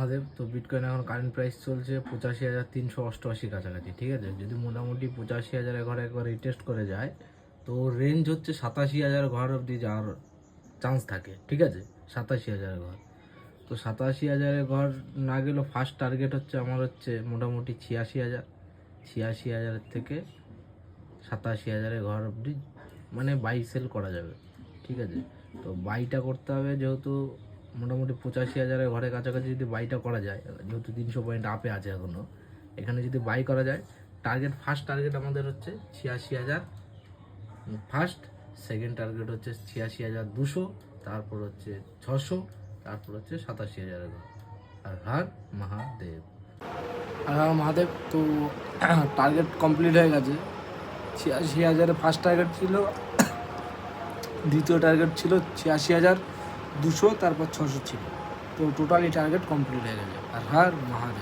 মহাদেব। তো বিটকয়েন এখন current price চলছে 85,388 কাছাকাছি, ঠিক আছে। যদি মোটামুটি 85,000 ঘরে একবার রিটেস্ট করে যায় তো রেঞ্জ হচ্ছে 87,000 ঘর অবধি যাওয়ার চান্স থাকে, ঠিক আছে। 87,000 ঘর, তো 87,000 ঘর না গেলেও ফার্স্ট টার্গেট হচ্ছে আমার হচ্ছে মোটামুটি 86,000। 86,000 থেকে 87,000 ঘর অবধি মানে বাই সেল করা যাবে, ঠিক আছে। তো বাইটা করতে হবে, যেহেতু মোটামুটি 85,000 ঘরের কাছাকাছি যদি বাইটা করা যায়, যেহেতু 300 পয়েন্ট আপে আছে এখনও, এখানে যদি বাই করা যায় ফার্স্ট টার্গেট আমাদের হচ্ছে 86,000 ফার্স্ট, সেকেন্ড টার্গেট হচ্ছে 86,200, তারপর হচ্ছে 600, তারপর হচ্ছে 87,000 ঘর। আর হর মহাদেব। মহাদেব। তো টার্গেট কমপ্লিট হয়ে গেছে। 86,000 ফার্স্ট টার্গেট ছিল, দ্বিতীয় টার্গেট ছিল 86,200, তারপর 600 ছিল। তো টোটালি টার্গেট কমপ্লিট হয়ে গেছে। আর হর মহাদেব।